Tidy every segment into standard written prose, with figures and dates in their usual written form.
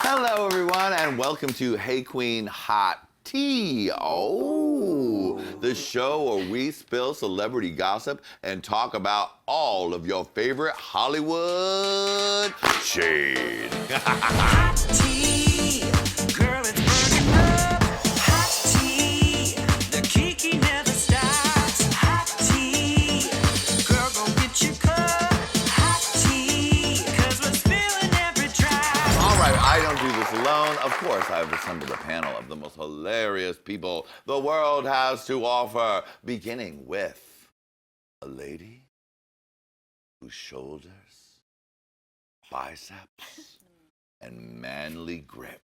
Hello, everyone, and welcome to Hey Queen Hot Tea. Oh, the show where we spill celebrity gossip and talk about all of your favorite Hollywood shade. Hot tea, girl, it's burning up. Hot tea, the kiki never stops. Hot tea, girl, go get your cup. Hot tea, 'cause we're spilling every drop. All right, I don't do this alone. Of course, I've assembled a panel of the most hilarious people the world has to offer, beginning with a lady whose shoulders, biceps, and manly grip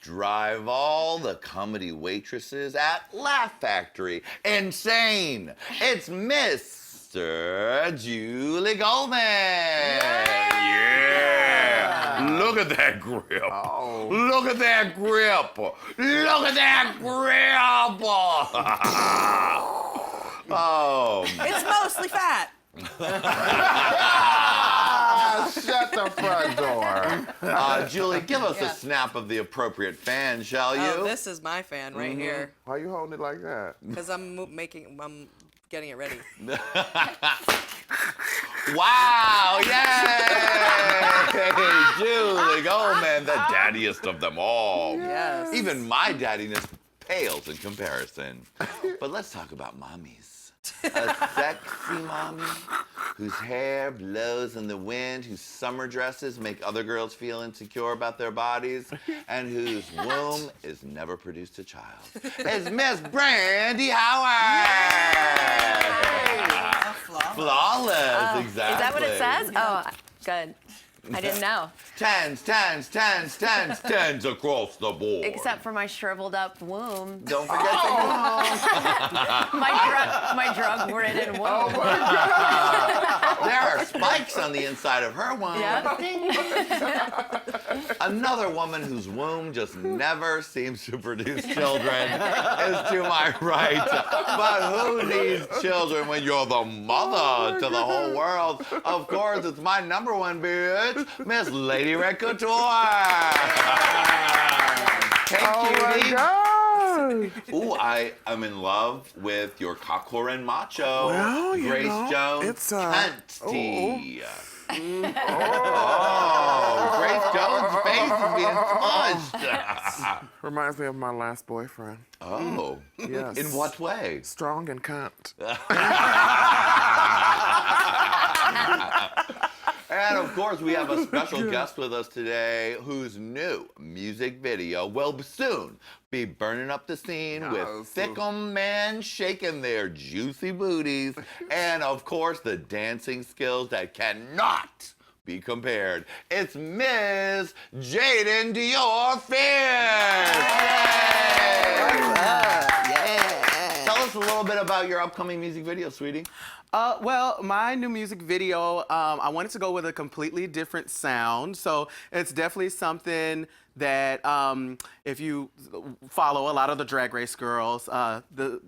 drive all the comedy waitresses at Laugh Factory insane. It's Mr. Julie Goldman. Yeah. Look at that grip. Oh. Look at that grip. Look at that grip. Oh. It's mostly fat. Shut the front door. Julie, give us a snap of the appropriate fan, shall you? Oh, this is my fan right here. Why you holding it like that? Because I'm getting it ready. Wow, yay! Julie Goldman, the daddiest of them all. Yes. Even my daddiness pales in comparison. But let's talk about mommies. A sexy mommy whose hair blows in the wind, whose summer dresses make other girls feel insecure about their bodies, and whose womb is never produced a child. It's Miss Brandy Howard! Flawless, exactly. Is that what it says? Oh, good. I didn't know. Tens across the board. Except for my shriveled up womb. Don't forget My drug-ridden womb. Oh my God. there are spikes on the inside of her womb. Yep. Another woman whose womb just never seems to produce children is to my right. But who needs children when you're the mother to the whole world? Of course, it's my number one bitch, Miss Lady Red Couture. Hey, Oh my cutie. God. Ooh, I am in love with your cockhoren macho, Well, you Grace know, Jones it's, Cunty. Oh, Grace Jones' face is being pushed. Reminds me of my last boyfriend. Oh, Yes. in what way? Strong and cunt. And of course, we have a special guest with us today whose new music video will soon be burning up the scene with fickle men shaking their juicy booties, and of course, the dancing skills that cannot be compared. It's Ms. Jaidynn Dior Fierce. Yay! Tell us a little bit about your upcoming music video, sweetie. Well, my new music video, I wanted to go with a completely different sound. So it's definitely something that if you follow a lot of the Drag Race girls,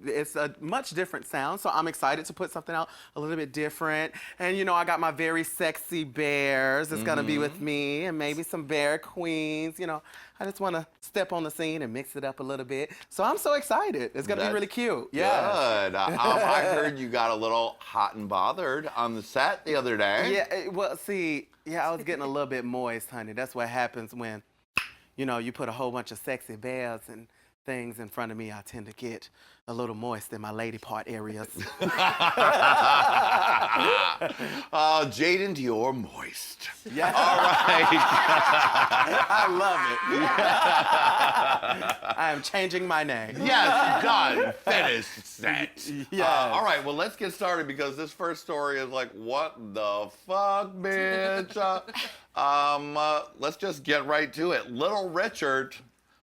it's a much different sound. So I'm excited to put something out a little bit different. And you know, I got my very sexy bears that's gonna be with me, and maybe some bear queens. You know, I just want to step on the scene and mix it up a little bit. So I'm so excited. It's gonna be really cute. Yeah. Good. I heard you got a little hot and bothered on the set the other day. Yeah, well, see, I was getting a little bit moist, honey. That's what happens when, you know, you put a whole bunch of sexy bears and things in front of me. I tend to get a little moist in my lady part areas. Jaidynn Dior Moist. Yeah. All right. I love it. I am changing my name. Yes, done, finished, set. Yes. All right, well, let's get started because this first story is like, what the fuck, bitch? Let's just get right to it. Little Richard,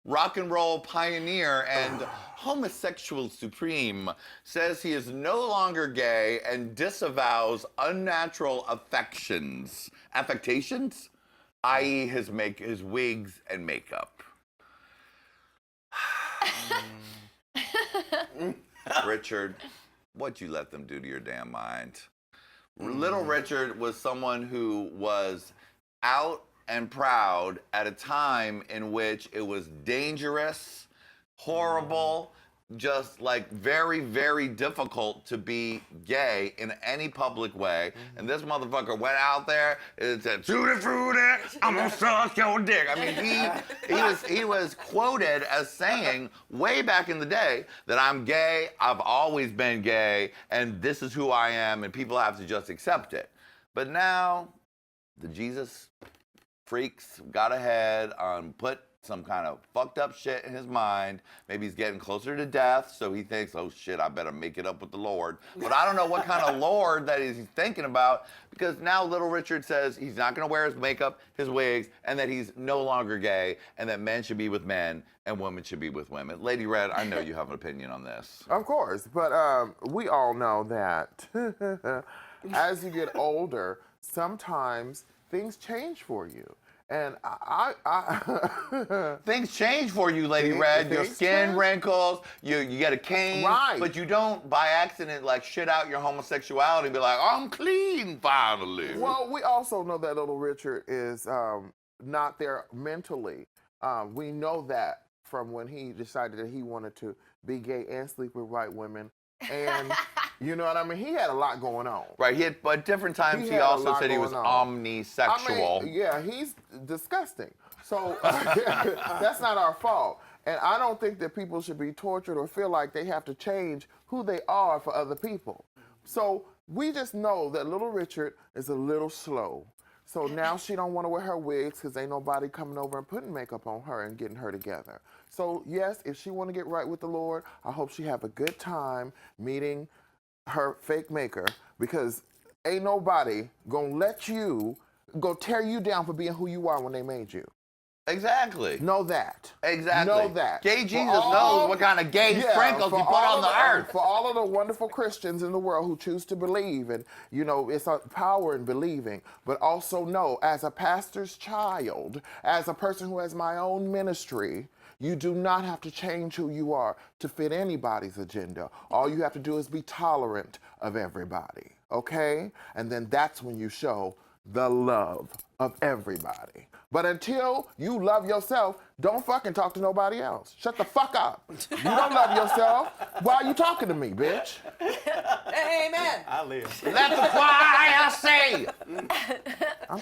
rock and roll pioneer and homosexual supreme, says he is no longer gay and disavows unnatural affectations, i.e. his wigs and makeup. Richard, what'd you let them do to your damn mind? Little Richard was someone who was out and proud at a time in which it was dangerous, horrible, just like very, very difficult to be gay in any public way. And this motherfucker went out there and said, "Tutti frutti, I'm gonna suck your dick." I mean, he was quoted as saying way back in the day that I'm gay, I've always been gay, and this is who I am, and people have to just accept it. But now, the Jesus freaks got ahead on put some kind of fucked up shit in his mind. Maybe he's getting closer to death, so he thinks, oh shit, I better make it up with the Lord. But I don't know what kind of Lord that he's thinking about, because now Little Richard says he's not gonna wear his makeup, his wigs, and that he's no longer gay, and that men should be with men and women should be with women. Lady Red, I know you have an opinion on this. Of course, but we all know that as you get older, sometimes things change for you. And Things change for you, Lady Red. Your skin change. wrinkles, you get a cane, Right. but you don't by accident like shit out your homosexuality and be like, I'm clean finally. Well, we also know that Little Richard is not there mentally. We know that from when he decided that he wanted to be gay and sleep with white women. And you know what I mean? He had a lot going on. Right, but at different times he had a also lot said he was going on. omnisexual. I mean, yeah, he's disgusting. So that's not our fault. And I don't think that people should be tortured or feel like they have to change who they are for other people. So we just know that Little Richard is a little slow. So now she don't want to wear her wigs because ain't nobody coming over and putting makeup on her and getting her together. So yes, if she want to get right with the Lord, I hope she have a good time meeting her fake maker, because ain't nobody gonna let you go tear you down for being who you are when they made you. Exactly. Know that. Exactly. Know that. Gay For Jesus all- knows what kind of gay Yeah, sprinkles for he put all on the of earth. For all of the wonderful Christians in the world who choose to believe, and you know, it's a power in believing, but also know, as a pastor's child, as a person who has my own ministry, you do not have to change who you are to fit anybody's agenda. All you have to do is be tolerant of everybody, okay? And then that's when you show the love of everybody. But until you love yourself, don't fucking talk to nobody else. Shut the fuck up. You don't love yourself. Why are you talking to me, bitch? Amen. I live. Let the choir say,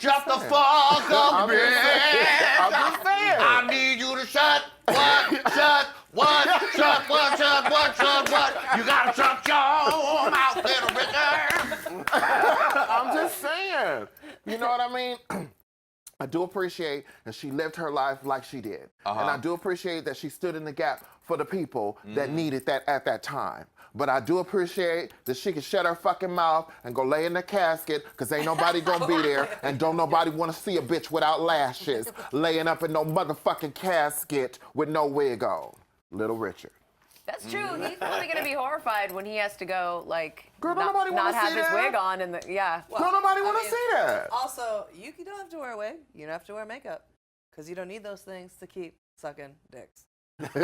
shut the fuck up, I'm just bitch. I'm just saying. I need you to shut what, shut what, shut what, shut what, shut what. You gotta shut your mouth, Little Richard. I'm just saying. You know what I mean? I do appreciate that she lived her life like she did. And I do appreciate that she stood in the gap for the people that needed that at that time. But I do appreciate that she can shut her fucking mouth and go lay in the casket, because ain't nobody gonna be there, and don't nobody wanna see a bitch without lashes laying up in no motherfucking casket with no wig on. Little Richard. That's true. He's probably gonna be horrified when he has to go, like, Girl, don't nobody wanna not have see his that. wig on, and yeah. Don't nobody wanna I mean, see that. Also, you don't have to wear a wig. You don't have to wear makeup, because you don't need those things to keep sucking dicks. So you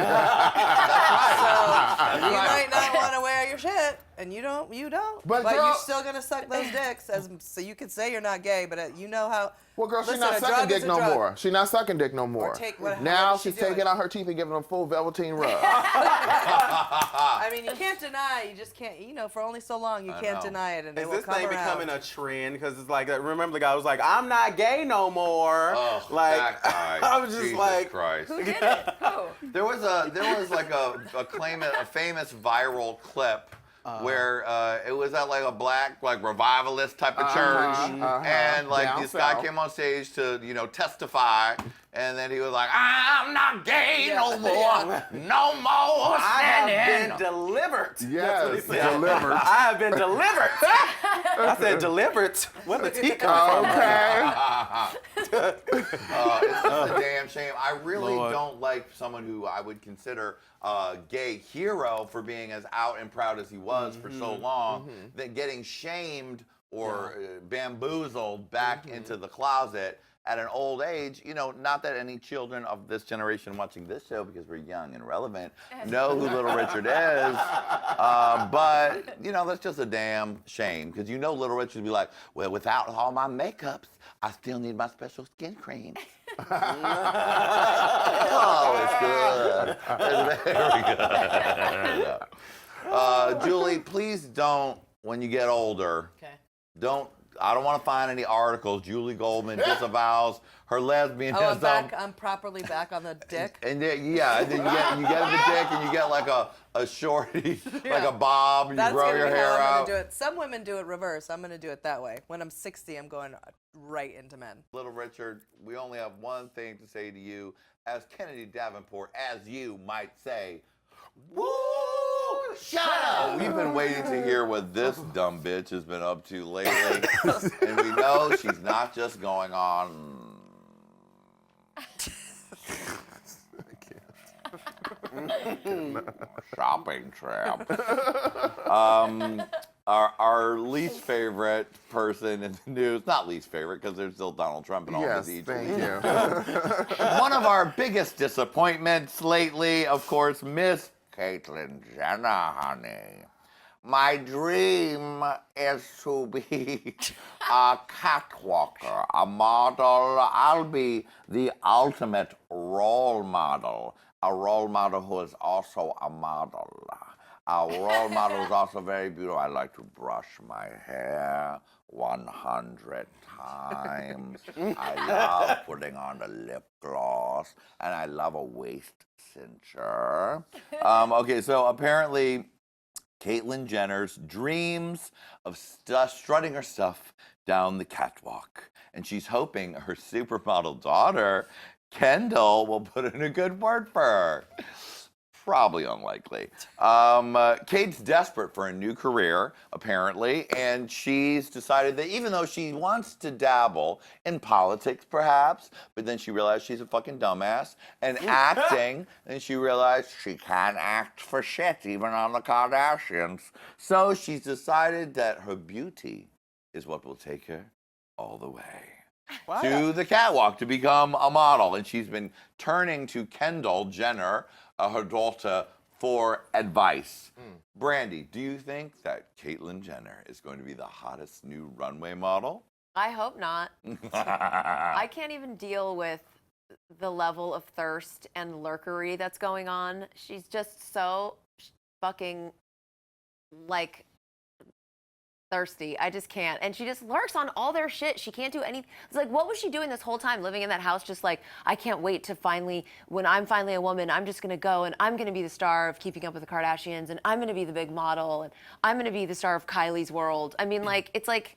might not want to wear your shit, and you don't. But But girl- you're still gonna suck those dicks, so you can say you're not gay, but you know how. Well, girl, she's Listen, not a sucking drug is dick a no drug. more. She's not sucking dick no more. take what- Now whatever she's she's doing. taking out her teeth and giving them full velveteen rub. I mean, you can't deny. You just can't. You know, for only so long, you can't know. deny it, and they Is will this come thing around. becoming a trend? Because it's like, remember the guy was like, I'm not gay no more. Oh, like, that guy. I was just Jesus like, Christ. Who did it? Who? There was like a famous viral clip where it was at like a black like revivalist type of church, and like Down this guy south. came on stage to testify, and then he was like, I'm not gay no more, no more I have standing. been delivered. Yes, That's what he said. delivered. I have been delivered. I said delivered. Where the tea come from? Okay. It's just a damn shame. I really Lord. don't like someone who I would consider a gay hero for being as out and proud as he was for so long, that getting shamed or bamboozled back into the closet at an old age. You know, not that any children of this generation watching this show, because we're young and relevant, know who Little Richard is. But, you know, that's just a damn shame, because you know Little Richard would be like, well, without all my makeups, I still need my special skin cream. Oh, it's good. It's very good. Julie, please don't, when you get older, I don't want to find any articles. Julie Goldman disavows her lesbianism. Oh, I'm properly back on the dick. And then, and then you get the dick, and you get like a shorty, like a bob, and That's you grow gonna your be hair how I'm out. gonna do it. Some women do it reverse. I'm gonna do it that way. When I'm 60, I'm going right into men. Little Richard, we only have one thing to say to you, as Kennedy Davenport, as you might say, woo! Shut up! We've been waiting to hear what this dumb bitch has been up to lately. And we know she's not just going on. Shopping trip. Our least favorite person in the news, not least favorite, because there's still Donald Trump and all Yes, of these. thank you. One of our biggest disappointments lately, of course, Miss Caitlyn Jenner, honey. My dream is to be a catwalker, a model. I'll be the ultimate role model. A role model who is also a model. A role model is also very beautiful. I like to brush my hair 100 times. I love putting on a lip gloss, and I love a waist cincher. Okay, so apparently Caitlyn Jenner's dreams of strutting her stuff down the catwalk, and she's hoping her supermodel daughter, Kendall, will put in a good word for her. Probably unlikely. Kate's desperate for a new career, apparently, and she's decided that even though she wants to dabble in politics, perhaps, but then she realized she's a fucking dumbass, and acting, and she realized she can't act for shit, even on the Kardashians. So she's decided that her beauty is what will take her all the way. To the catwalk to become a model, and she's been turning to Kendall Jenner, her daughter, for advice. Brandy, do you think that Caitlyn Jenner is going to be the hottest new runway model? I hope not. I can't even deal with the level of thirst and lurkery that's going on. She's just so fucking, like, thirsty. I just can't. And she just lurks on all their shit. She can't do anything. It's like, what was she doing this whole time, living in that house, just like, I can't wait to finally, when I'm finally a woman, I'm just going to go and I'm going to be the star of Keeping Up with the Kardashians, and I'm going to be the big model, and I'm going to be the star of Kylie's World. I mean, like, it's like,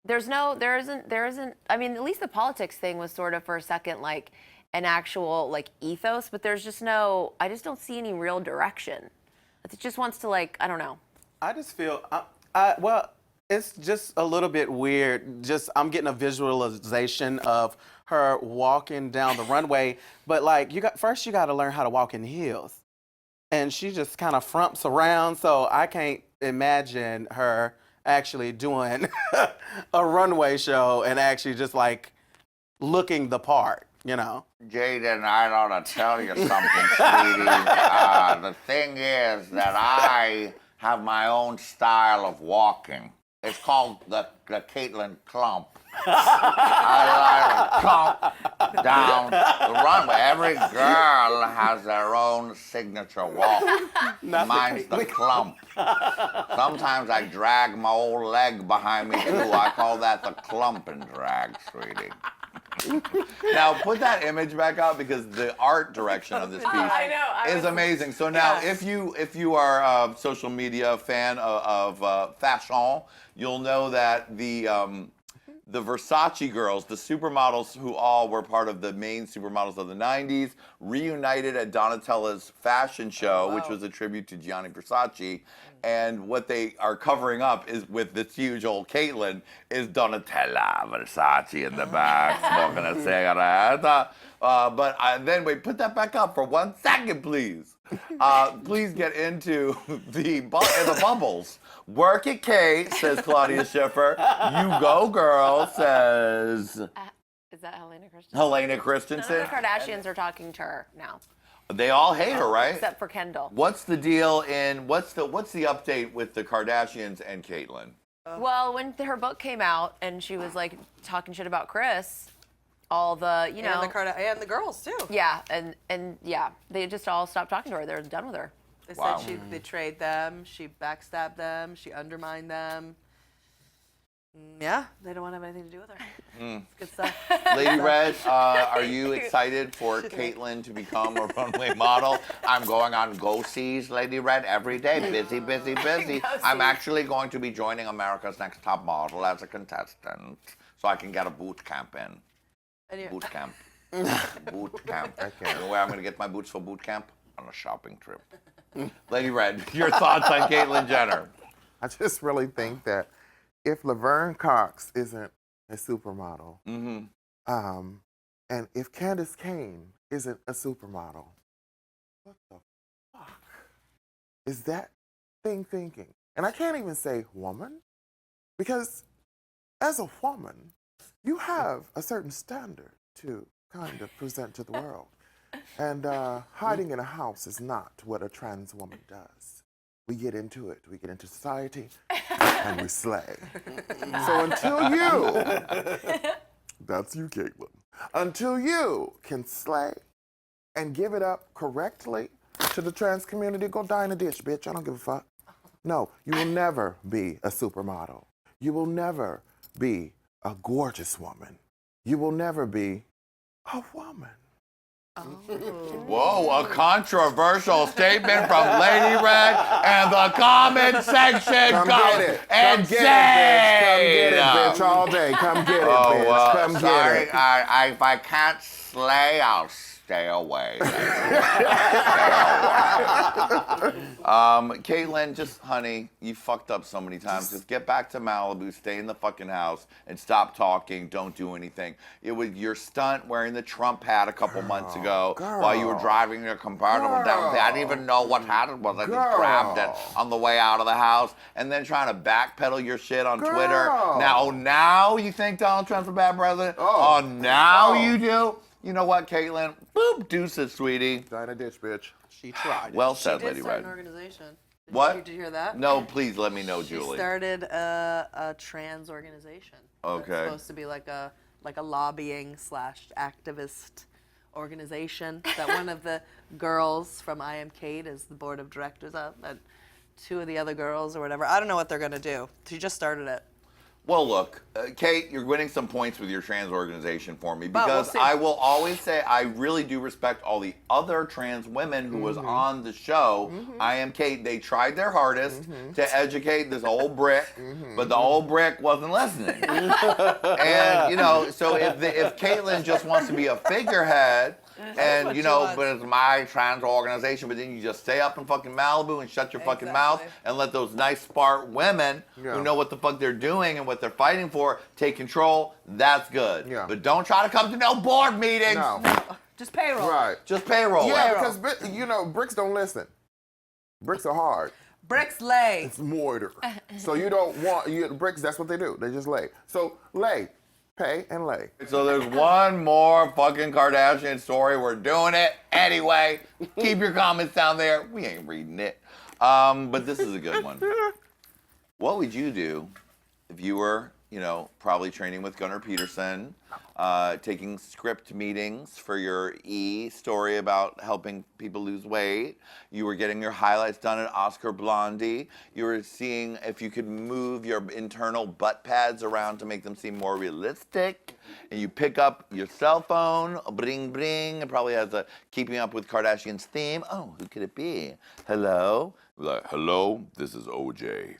there isn't, I mean, at least the politics thing was sort of for a second, like, an actual, like, ethos, but there's just no, I just don't see any real direction. It just wants to, like, I don't know. I just feel, well, it's just a little bit weird. Just, I'm getting a visualization of her walking down the runway, but like, first you got to learn how to walk in heels. And she just kind of frumps around, so I can't imagine her actually doing a runway show and actually just like looking the part, you know? Jaidynn, I ought to tell you something, sweetie. The thing is that I have my own style of walking. It's called the Caitlyn Clump. I like to clump down the runway. Every girl has their own signature walk. Mine's the clump. Sometimes I drag my old leg behind me too. I call that the clump and drag, sweetie. Now put that image back up, because the art direction of this piece is amazing. So now, if you are a social media fan of fashion, you'll know that the Versace girls, the supermodels who all were part of the main supermodels of the 90s, reunited at Donatella's fashion show, which was a tribute to Gianni Versace. And what they are covering up is, with this huge old Caitlyn, is Donatella Versace in the back, smoking a cigarette. But then wait, put that back up for 1 second, please. Please get into the bubbles. Work it, Kate, says Claudia Schiffer. You go, girl, says Is that Helena Christensen? Helena None of Christensen. the Kardashians are talking to her now, They all hate her, right? except for Kendall. What's the deal what's the update with the Kardashians and Caitlyn? Well, when her book came out and she was like talking shit about Chris, all the, you know. And the girls, too. Yeah, and yeah, they just all stopped talking to her. They're done with her. They Wow. said she betrayed them, she backstabbed them, she undermined them. Yeah, they don't want to have anything to do with her. It's good stuff. Lady Red, are you excited for Caitlyn to become a runway model? I'm going on glossies, Lady Red, every day. Busy, busy, busy. I'm actually going to be joining America's Next Top Model as a contestant, so I can get a boot camp in. And you- Boot camp. Boot camp. You know where I'm going to get my boots for boot camp? On a shopping trip. Lady Red, your thoughts on Caitlyn Jenner? I just really think that if Laverne Cox isn't a supermodel, and if Candace Kane isn't a supermodel, what the fuck is that thing thinking? And I can't even say woman, because as a woman, you have a certain standard to kind of present to the world. And hiding in a house is not what a trans woman does. We get into it. We get into society, and we slay. So until you, that's you, Caitlyn. Until you can slay and give it up correctly to the trans community, go die in a ditch, bitch. I don't give a fuck. No, you will never be a supermodel. You will never be a gorgeous woman. You will never be a woman. Whoa, a controversial statement from Lady Red, and the comment section Come goes get it. Come get it, bitch. Come get it, bitch, all day. Come get it, bitch. well, Come sorry, get it. if I can't slay, I'll stay away. Caitlyn, just, honey, you fucked up so many times. Just get back to Malibu, stay in the fucking house, and stop talking. Don't do anything. It was your stunt wearing the Trump hat a couple months ago while you were driving your convertible down there. I didn't even know what hat it was. I just grabbed it on the way out of the house, and then trying to backpedal your shit on Twitter. Now you think Donald Trump's a bad president? Now you do? You know what, Caitlyn? Boop, deuces, sweetie. Die in a ditch, bitch. She tried. Well She said, did Lady start Red. an organization. What? Did you hear that? No, please let me know, She Julie. started a trans organization. Okay. It's supposed to be like a lobbying / activist organization that one of the girls from I Am Kate is the board of directors of, and two of the other girls or whatever. I don't know what they're gonna do. She just started it. Well, look, Kate, you're winning some points with your trans organization for me But we'll because see. I will always say I really do respect all the other trans women who was on the show. I Am Kate. They tried their hardest to educate this old brick, but the old brick wasn't listening. And, you know, so if Caitlyn just wants to be a figurehead, and, you know, but it's my trans organization, but then you just stay up in fucking Malibu and shut your fucking mouth and let those nice, smart women who know what the fuck they're doing and what they're fighting for take control, that's good. Yeah. But don't try to come to no board meetings. No. Just payroll. Right. Just payroll. Yeah, because, you know, bricks don't listen. Bricks are hard. Bricks lay. It's mortar. So you don't want, bricks, that's what they do. They just lay. So lay. Pay and lay. So there's one more fucking Kardashian story. We're doing it anyway. Keep your comments down there. We ain't reading it. But this is a good one. What would you do if you were, you know, probably training with Gunnar Peterson, taking script meetings for your story about helping people lose weight. You were getting your highlights done at Oscar Blondie. You were seeing if you could move your internal butt pads around to make them seem more realistic. And you pick up your cell phone, bring, bring. It probably has a Keeping Up with Kardashians theme. Oh, who could it be? Hello? Like, hello, this is OJ.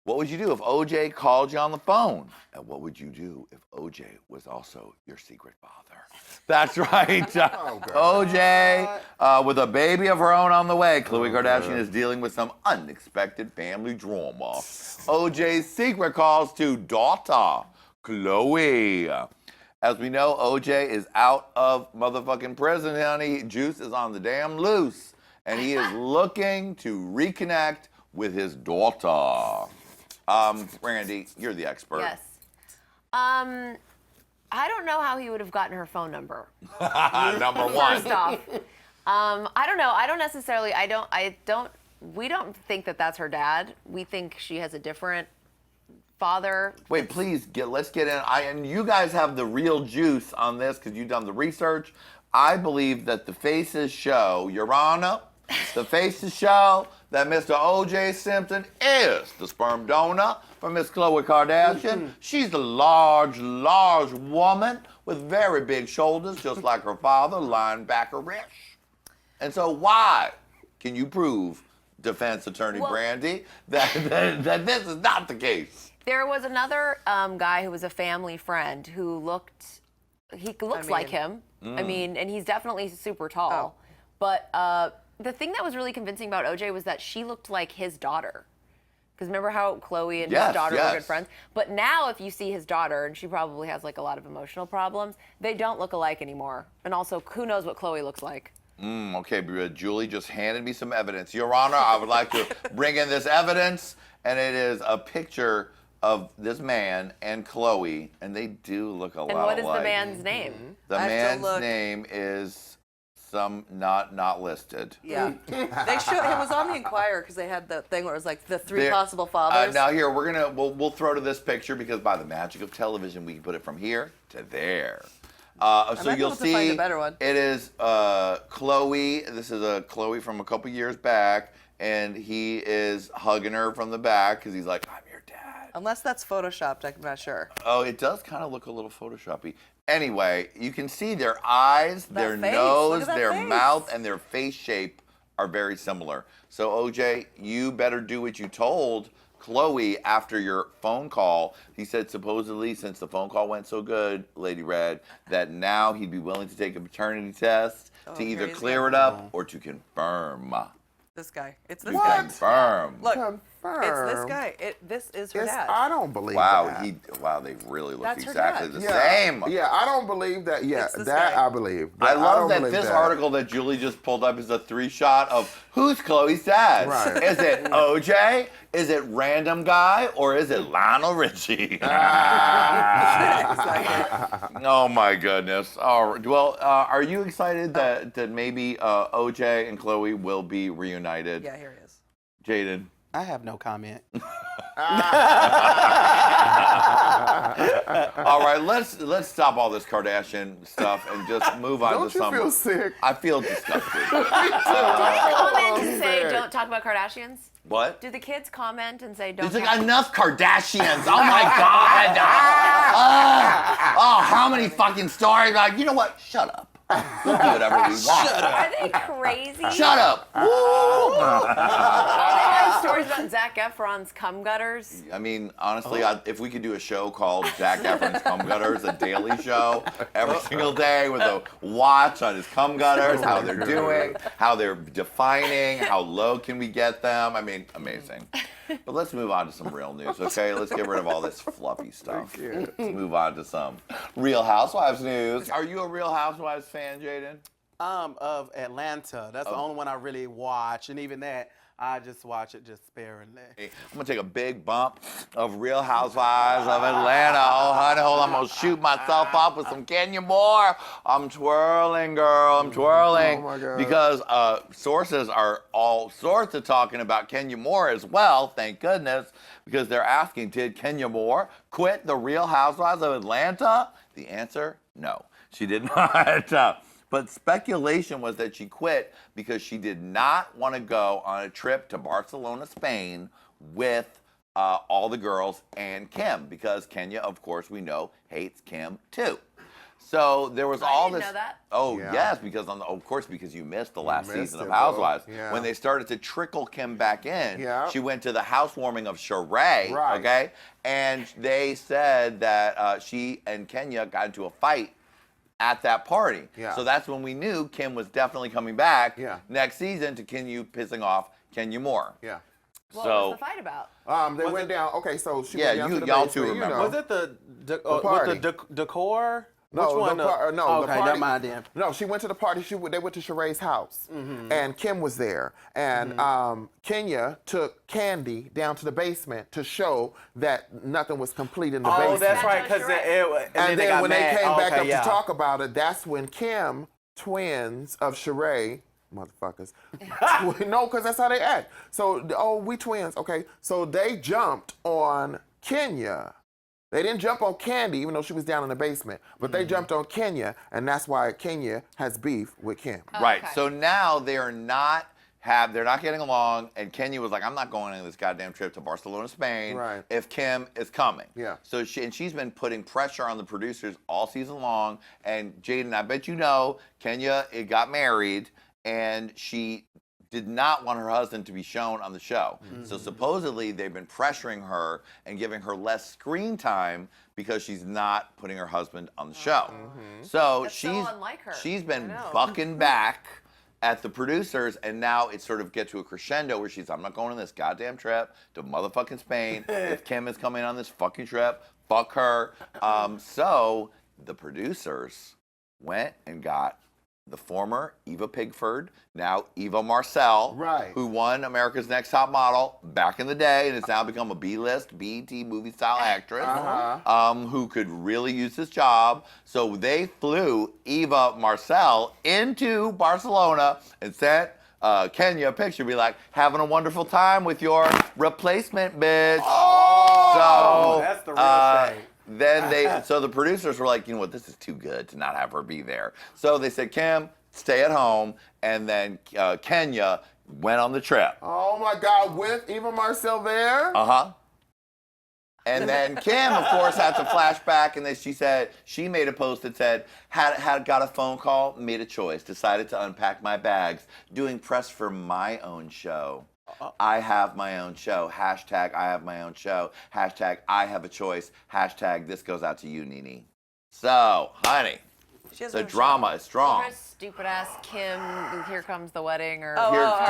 What would you do if OJ called you on the phone? And what would you do if OJ was also your secret father? That's right. OJ, with a baby of her own on the way. Khloe Kardashian is dealing with some unexpected family drama. OJ's secret calls to daughter, Khloe. As we know, OJ is out of motherfucking prison, honey. Juice is on the damn loose. and he is looking to reconnect with his daughter. Brandy, you're the expert. Yes. I don't know how he would have gotten her phone number. Number one. First off, I don't know. I don't necessarily. We don't think that that's her dad. We think she has a different father. Wait, please let's get in. And you guys have the real juice on this because you've done the research. I believe that the faces show, Your Honor, the faces show that Mr. O.J. Simpson is the sperm donor for Miss Khloe Kardashian. She's a large, large woman with very big shoulders, just like her father, linebacker-ish. And so why can you prove, defense attorney Brandy, that this is not the case? There was another guy who was a family friend who looks like him. I mean, and he's definitely super tall. But the thing that was really convincing about OJ was that she looked like his daughter. Because remember how Khloe and his daughter were good friends? But now if you see his daughter, and she probably has like a lot of emotional problems, they don't look alike anymore. And also, who knows what Khloe looks like? Okay, Julie just handed me some evidence. Your Honor, I would like to bring in this evidence, and it is a picture of this man and Khloe, and they do look a lot alike. And what is the man's name? The man's name is not listed. Yeah. It was on the Enquirer because they had the thing where it was like the three possible fathers. Now here, we'll throw to this picture because by the magic of television, we can put it from here to there. So you'll see find a better one. It is Khloe. This is a Khloe from a couple years back, and he is hugging her from the back because he's like, I'm your dad. Unless that's photoshopped, I'm not sure. Oh, it does kind of look a little photoshoppy. Anyway, you can see their eyes, their face. nose, Look at that their face. mouth, and their face shape are very similar. So OJ, you better do what you told Khloe after your phone call. He said supposedly, since the phone call went so good, Lady Red, that now he'd be willing to take a paternity test to either clear it up or to confirm. This guy. It's this To guy. confirm. Look, Confirm. it's this guy. This is her dad. I don't believe Wow, that. they really look That's her exactly dad. the same. Yeah, I don't believe that. Yeah, It's this that guy. I believe. I love don't that believe this that. article that Julie just pulled up is a 3-shot of who's Khloe's dad. Right. Is it OJ? Is it random guy? Or is it Lionel Richie? Oh my goodness. All right. Well, are you excited that maybe OJ and Khloe will be reunited? Yeah, here he is. Jaidynn. I have no comment. All right, let's stop all this Kardashian stuff and just move on Don't to you some. feel sick? I feel disgusted. Comment and say, don't talk about Kardashians? What? Do the kids comment and say, don't There's talk like enough Kardashians. Oh my God. Oh, how many fucking stories? Like, you know what? Shut up. We'll do whatever we want. Are they crazy? Shut up. Are they like stories about Zac Efron's cum gutters? I mean, honestly, if we could do a show called Zac Efron's Cum Gutters, a daily show, every single day with a watch on his cum gutters, how they're doing, how they're defining, how low can we get them. I mean, amazing. But let's move on to some real news, okay? Let's get rid of all this fluffy stuff. Let's move on to some Real Housewives news. Are you a Real Housewives fan, Jaidynn? Of Atlanta. That's the only one I really watch, and even that, I just watch it just sparingly. I'm gonna take a big bump of Real Housewives of Atlanta. Oh, honey, hold on, I'm gonna shoot myself up with some Kenya Moore. I'm twirling, girl, I'm twirling. Oh my God. Because sources are all sorts of talking about Kenya Moore as well, thank goodness, because they're asking, did Kenya Moore quit the Real Housewives of Atlanta? The answer, no, she did not. But speculation was that she quit because she did not want to go on a trip to Barcelona, Spain with all the girls and Kim, because Kenya, of course, we know, hates Kim too. So there was all didn't this. know that. Oh Yeah. yes, because of course because you missed the last missed season of it, bro. Housewives. Yeah. When they started to trickle Kim back in, Yeah. she went to the housewarming of Cher, Right. okay, and they said that she and Kenya got into a fight at that party. Yeah. So that's when we knew Kim was definitely coming back next season to continue pissing off Kenya Moore. Yeah. What So was the fight about? They went down. Okay, so she Yeah, went down to the y'all basement, two you remember. know. Was it party. with the decor? No, Which one? no, Okay, the party. never mind then. No, she went to the party. They went to Sheree's house, and Kim was there. And Kenya took Candy down to the basement to show that nothing was complete in the basement. Oh, that's right, because And then when they came back up yeah. to talk about it, that's when Kim, twins of Sheree, motherfuckers. No, because that's how they act. So, we twins. Okay, so they jumped on Kenya. They didn't jump on Candy, even though she was down in the basement. But they jumped on Kenya, and that's why Kenya has beef with Kim. Right. So now they're not getting along, and Kenya was like, I'm not going on this goddamn trip to Barcelona, Spain, Right. if Kim is coming. Yeah. So she's been putting pressure on the producers all season long, and Jaidynn, I bet you know, Kenya got married, and she did not want her husband to be shown on the show. So supposedly they've been pressuring her and giving her less screen time because she's not putting her husband on the show. So That's so unlike her. she's been I know. bucking back at the producers, and now it sort of gets to a crescendo where she's, I'm not going on this goddamn trip to motherfucking Spain. If Kim is coming on this fucking trip, fuck her. So the producers went and got the former Eva Pigford, now Eva Marcille, Right. who won America's Next Top Model back in the day and has now become a B-list, BET movie-style actress who could really use this job. So they flew Eva Marcille into Barcelona and sent Kenya a picture, be like, having a wonderful time with your replacement bitch. Oh, So that's the real shade. then so the producers were like, you know what, this is too good to not have her be there. So they said, Kim, stay at home, and then Kenya went on the trip. Oh my God, with Eva Marcille there? And then Kim, of course, had to flashback, and then she said, she made a post that said, got a phone call, made a choice, decided to unpack my bags, doing press for my own show. I have my own show. Hashtag I have my own show. Hashtag I have a choice. Hashtag this goes out to you, Nene. So, honey, She has the no drama is strong. Her stupid ass Kim, here comes the wedding, or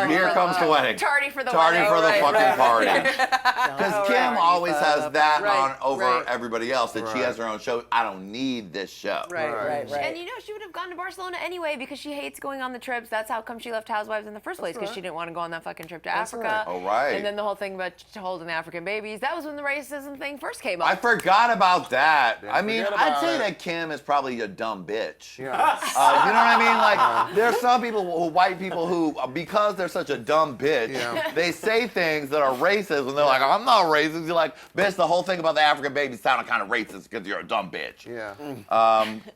Here comes the wedding. tardy for the Tardy wedding. for the Right, fucking right. party. Because Kim always has that on over right. everybody else, that she has her own show. I don't need this show. Right. And you know, she would have gone to Barcelona anyway because she hates going on the trips. That's how come she left Housewives in the first place, because she didn't want to go on that fucking trip to Africa. right. Oh, right. And then the whole thing about holding African babies. That was when the racism thing first came up. I forgot about that. I mean, forget I'd about say it. that Kim is probably a dumb bitch. Yeah. You know what I mean? Like, there's some people, white people who, because they're such a dumb bitch, they say things that are racist, and they're like, I'm not racist. You're like, bitch, the whole thing about the African baby sounded kind of racist because you're a dumb bitch. Yeah.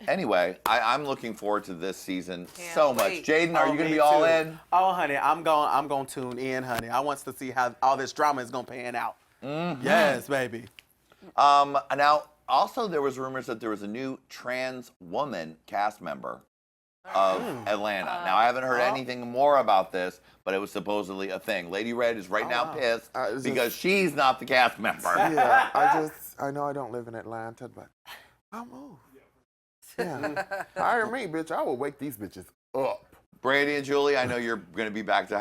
Anyway, I'm looking forward to this season so much. wait. Jaidynn, are you gonna me be all too. in? Oh, honey, I'm going to tune in, honey. I want to see how all this drama is going to pan out. Yes, baby. Now, also there was rumors that there was a new trans woman cast member of Atlanta. Now, I haven't heard anything more about this, but it was supposedly a thing. Lady Red is right now pissed it's because she's not the cast member. Yeah, I know I don't live in Atlanta, but I'll move. Yeah. Hire me, bitch. I will wake these bitches up. Brandy and Julie, I know you're going to be back to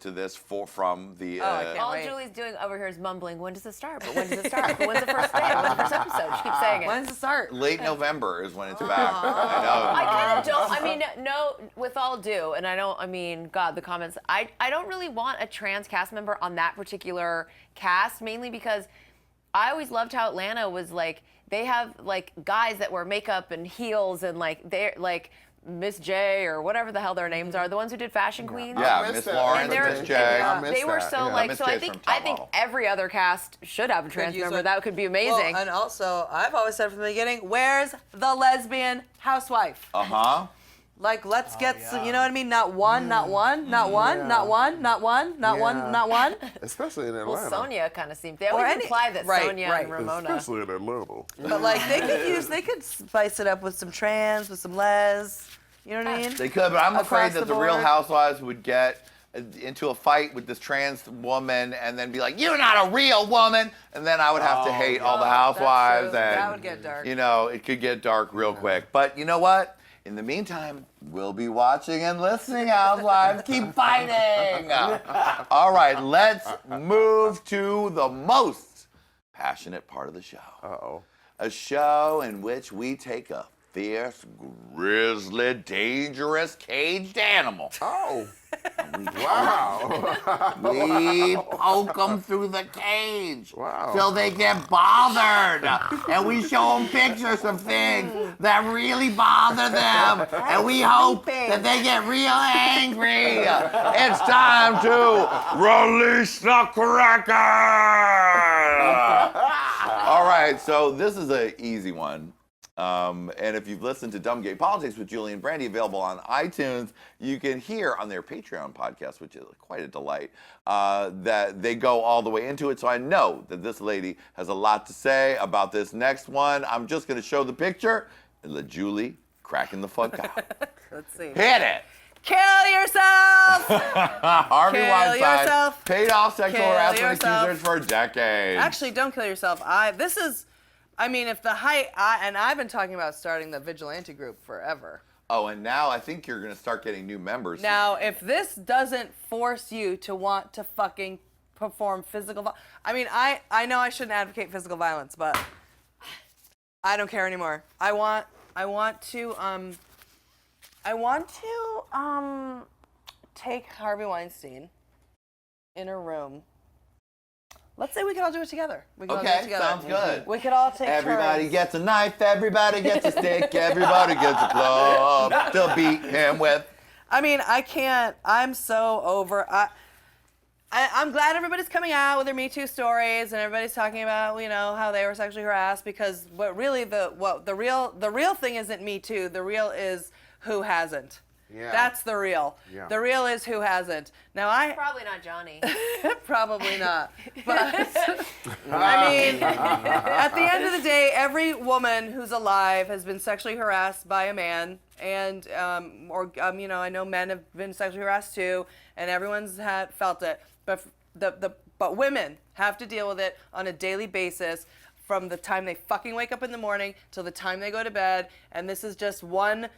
this from the. I can't All wait. Julie's doing over here is mumbling, when does it start? But when does it start? But when's the first day? When's the first episode? She keeps saying it. When's it start? Late November is when it's back. I know. I kind of don't. I mean, no, with all due, and I don't. I mean, God, the comments. I don't really want a trans cast member on that particular cast, mainly because I always loved how Atlanta was like. They have like guys that wear makeup and heels, and like they're like Miss J or whatever the hell their names are, the ones who did Fashion Queens. Yeah, I Miss missed that. Lawrence, And Miss J. I missed They were that, so yeah. like. Miss So J's I think from Top Model. every other cast should have a trans use member. it. That could be amazing. Well, and also, I've always said from the beginning, where's the lesbian housewife? Like, let's get some, you know what I mean? Not one, not one, not one, not one, not one, not one, not one. Especially in Atlanta. Well, Sonia kind of seemed. They Or always any- imply that right, Sonia right. and Ramona. Especially in Atlanta. But like, they could spice it up with some trans, with some les. You know what I mean? They could, but I'm afraid Across that the the Real board. Housewives would get into a fight with this trans woman and then be like, "You're not a real woman," and then I would have to hate all the housewives, and That would get dark. you know, it could get dark real quick. But you know what? In the meantime, we'll be watching and listening, housewives. Keep fighting. All right, let's move to the most passionate part of the show. Uh-oh. A show in which we take a fierce, grizzly, dangerous, caged animal. Oh. Wow. We poke them through the cage Wow. till they get bothered. And we show them pictures of things that really bother them. And we hope that they get real angry. It's time to release the Kraken. All right, so this is an easy one. And if you've listened to Dumb Gay Politics with Julie and Brandy, available on iTunes, you can hear on their Patreon podcast, which is quite a delight, that they go all the way into it. So I know that this lady has a lot to say about this next one. I'm just going to show the picture and let Julie cracking the fuck out. Let's see. Hit it! Kill yourself! Harvey Kill Weinstein yourself. paid off sexual Kill harassment yourself. accusers for decades. Actually, don't kill yourself. If the height, and I've been talking about starting the vigilante group forever. Oh, and now I think you're going to start getting new members. Now, if this doesn't force you to want to fucking perform physical violence, I know I shouldn't advocate physical violence, but I don't care anymore. I want to take Harvey Weinstein in a room. Let's say we could all do it together. We could all do it Okay, together. sounds good. We could all take Everybody turns. gets a knife, everybody gets a stick, everybody gets a club to beat him with. I can't. I'm so over. I'm glad everybody's coming out with their Me Too stories and everybody's talking about, how they were sexually harassed, because the real thing isn't Me Too. The real is who hasn't. Yeah. That's the real. Yeah. The real is who hasn't. Now Probably not Jonny. probably not. But at the end of the day, every woman who's alive has been sexually harassed by a man, and I know men have been sexually harassed too, and everyone's felt it. But but women have to deal with it on a daily basis, from the time they fucking wake up in the morning till the time they go to bed, and this is just one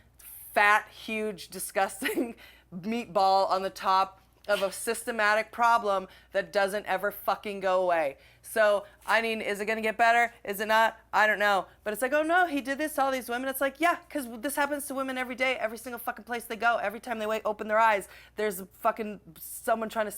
fat, huge, disgusting meatball on the top of a systematic problem that doesn't ever fucking go away. So, is it gonna get better? Is it not? I don't know. But it's like, oh no, he did this to all these women. It's like, yeah, because this happens to women every day, every single fucking place they go. Every time they open their eyes, there's fucking someone trying to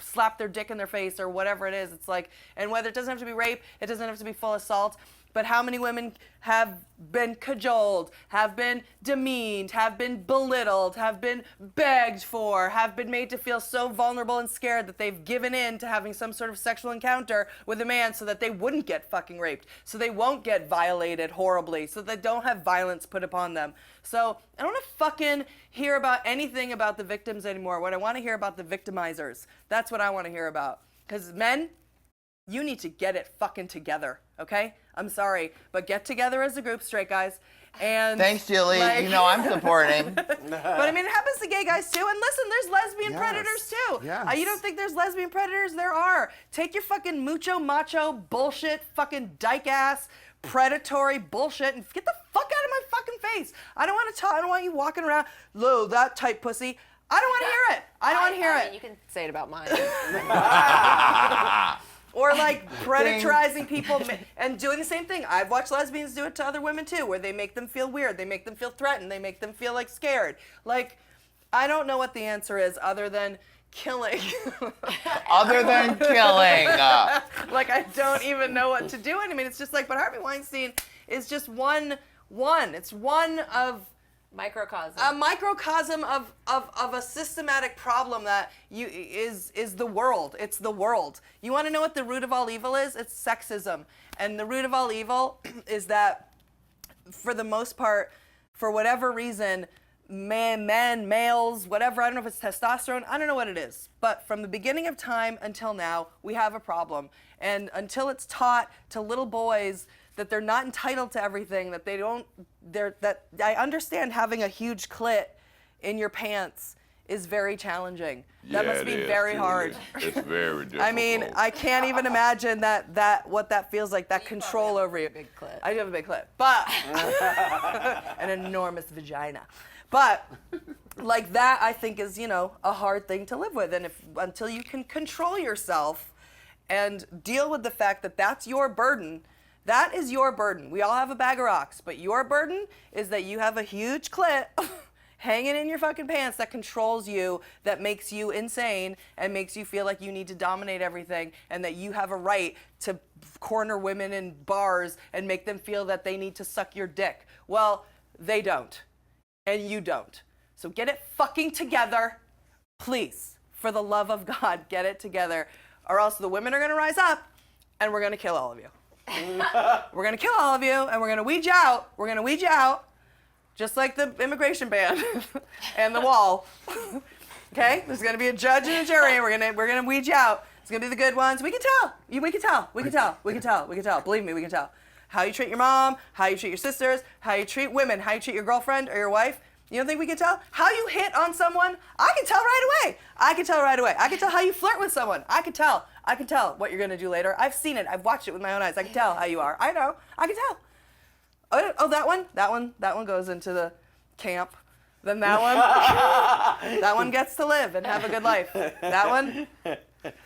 slap their dick in their face or whatever it is. It's like, and whether it doesn't have to be rape, it doesn't have to be full assault, but how many women have been cajoled, have been demeaned, have been belittled, have been begged for, have been made to feel so vulnerable and scared that they've given in to having some sort of sexual encounter with a man so that they wouldn't get fucking raped, so they won't get violated horribly, so they don't have violence put upon them. So I don't want to fucking hear about anything about the victims anymore. What I want to hear about the victimizers. That's what I want to hear about. Because men, you need to get it fucking together, okay? I'm sorry, but get together as a group, straight guys. And Thanks, Julie. I'm supporting. But it happens to gay guys too. And listen, there's lesbian Yes. predators too. Yes. You don't think there's lesbian predators? There are. Take your fucking macho bullshit, fucking dyke ass, predatory bullshit, and get the fuck out of my fucking face. I don't want to talk. I don't want you walking around, "Lo, that tight pussy." I don't want to hear it. I don't want to hear it. You can say it about mine. Or like predatorizing people and doing the same thing. I've watched lesbians do it to other women too, where they make them feel weird, they make them feel threatened, they make them feel like scared. Like, I don't know what the answer is other than killing. Other than killing. Like, I don't even know what to do. It's just like, but Harvey Weinstein is just one. It's one of Microcosm. a microcosm of a systematic problem that is the world. It's the world. You want to know what the root of all evil is? It's sexism. And the root of all evil is that, for the most part, for whatever reason, males, whatever, I don't know if it's testosterone, I don't know what it is. But from the beginning of time until now, we have a problem. And until it's taught to little boys that they're not entitled to everything, that I understand having a huge clit in your pants is very challenging. That must be very hard. It's very difficult. I can't even imagine what that feels like, that control over you. big clit. I do have a big clit, but an enormous vagina. But like that, I think is, a hard thing to live with. And until you can control yourself and deal with the fact that that's your burden, That is your burden. We all have a bag of rocks, but your burden is that you have a huge clit hanging in your fucking pants that controls you, that makes you insane and makes you feel like you need to dominate everything and that you have a right to corner women in bars and make them feel that they need to suck your dick. Well, they don't. And you don't. So get it fucking together. Please, for the love of God, get it together. Or else the women are gonna rise up and we're gonna kill all of you. We're gonna kill all of you and we're gonna weed you out. We're gonna weed you out. Just like the immigration ban and the wall. Okay? There's gonna be a judge and a jury, and we're gonna weed you out. It's gonna be the good ones. We can tell. We can tell. We can tell. We can tell. We can tell. Believe me, we can tell. How you treat your mom, how you treat your sisters, how you treat women, how you treat your girlfriend or your wife. You don't think we can tell? How you hit on someone, I can tell right away. I can tell right away. I can tell how you flirt with someone. I can tell. I can tell what you're gonna do later. I've seen it. I've watched it with my own eyes. I can tell how you are. I know. I can tell. Oh, that one goes into the camp. Then that one gets to live and have a good life. That one,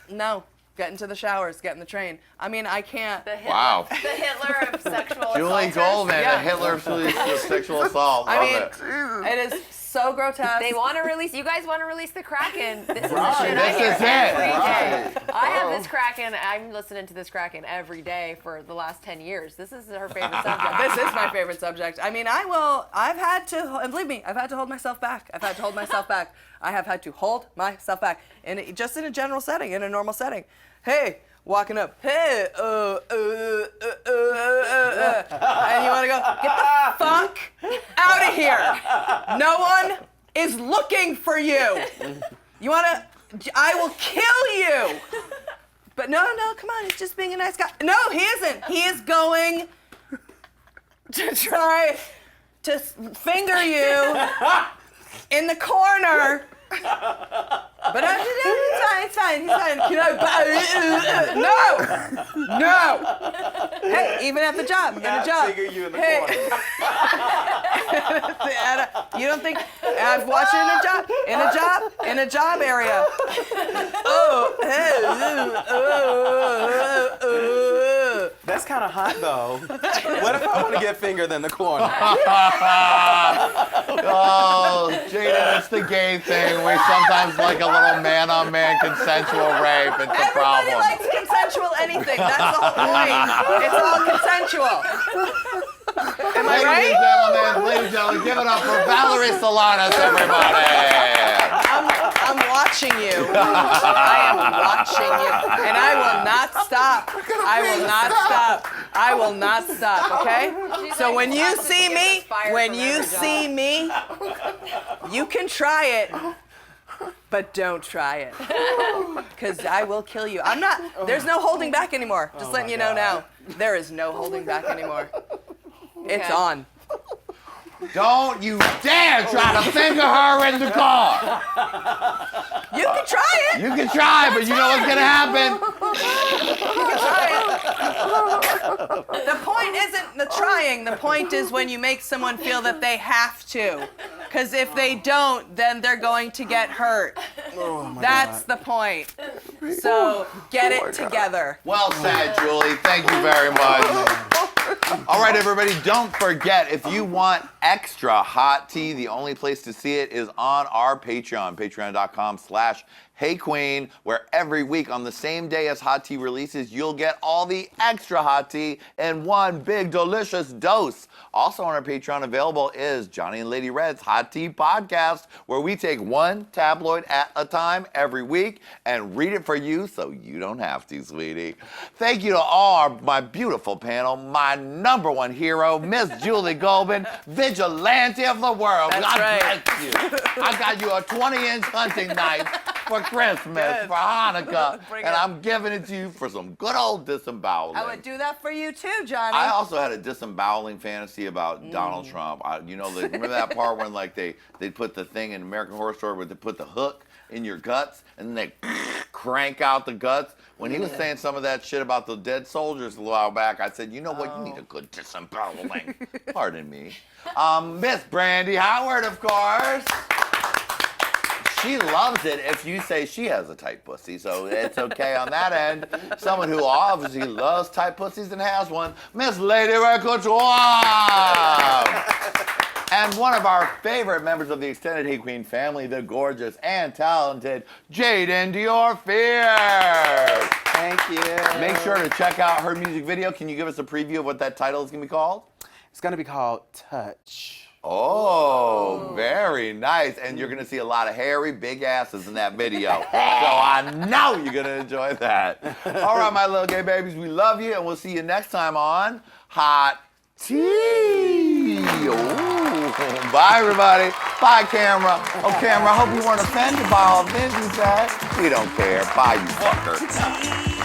no. Get into the showers, get in the train. I mean, I can't. Wow. The Hitler of sexual Julie assaulters. Goldman, Yeah. a Hitler of sexual assault. I Love mean, it. it is so grotesque. They want to release. You guys want to release the Kraken. This is the Right. shit I This hear is it. every day. Right. I have this Kraken. I'm listening to this Kraken every day for the last 10 years. This is her favorite subject. This is my favorite subject. I mean, I've had to, and believe me, I've had to hold myself back. I have had to hold myself back. And just in a general setting, in a normal setting. Hey, walking up, hey, and you want to go, get the fuck out of here. No one is looking for you. You want to, I will kill you. But no, come on, he's just being a nice guy. No, he isn't. He is going to try to finger you in the corner. But it's fine. He's fine. Can I? No. Hey, even at the job, in a job. Figure you in the corner. You don't think I've watched it in a job area? That's kind of hot though. What if I want to get fingered in the corner? Oh, Jaidynn, it's the gay thing. We sometimes like a little man-on-man consensual rape. It's a Everybody problem. likes consensual anything. That's the whole point. It's all consensual. Am I right? Ladies and gentlemen, give it up for Valerie Solanas, everybody. I'm watching you. I am watching you. And I will not stop. I will not stop, okay? So when you see me, you can try it, but don't try it. Because I will kill you. There's no holding back anymore. Just letting you know now. There is no holding back anymore. It's on. Don't you dare try to finger her in the car. You can try it. You can try, but you know what's gonna happen. The point isn't the trying. The point is when you make someone feel that they have to. Because if they don't, then they're going to get hurt. That's the point. So get it together. Well said, Julie. Thank you very much. All right, everybody, don't forget, if you want extra hot tea, the only place to see it is on our Patreon, patreon.com/HeyQueen, where every week on the same day as hot tea releases, you'll get all the extra hot tea in one big delicious dose. Also on our Patreon available is Jonny and Lady Red's Hot Tea Podcast, where we take one tabloid at a time every week and read it for you so you don't have to, sweetie. Thank you to all my beautiful panel, my number one hero, Miss Julie Goldman, vigilante of the world. That's God right. bless you. I got you a 20-inch hunting knife for Christmas, for Hanukkah, Bring and it. I'm giving it to you for some good old disemboweling. I would do that for you too, Johnny. I also had a disemboweling fantasy about Donald Trump. Remember that part when they put the thing in American Horror Story where they put the hook in your guts and then they crank out the guts? When he was saying some of that shit about the dead soldiers a while back, I said, you know what, you need a good disemboweling. Pardon me. Miss Brandy Howard, of course. she loves it if you say she has a tight pussy, so it's okay on that end. Someone who obviously loves tight pussies and has one, Miss Lady Qween. And one of our favorite members of the extended Hey Qween family, the gorgeous and talented Jaidynn Dior Fierce. Thank you. Make sure to check out her music video. Can you give us a preview of what that title is going to be called? It's gonna be called Touch. Oh, very nice. And you're going to see a lot of hairy, big asses in that video. So I know you're going to enjoy that. All right, my little gay babies, we love you, and we'll see you next time on Hot Tea. Ooh. Bye, everybody. Bye, camera. Oh, camera, I hope you weren't offended by all this you said. We don't care. Bye, you fucker.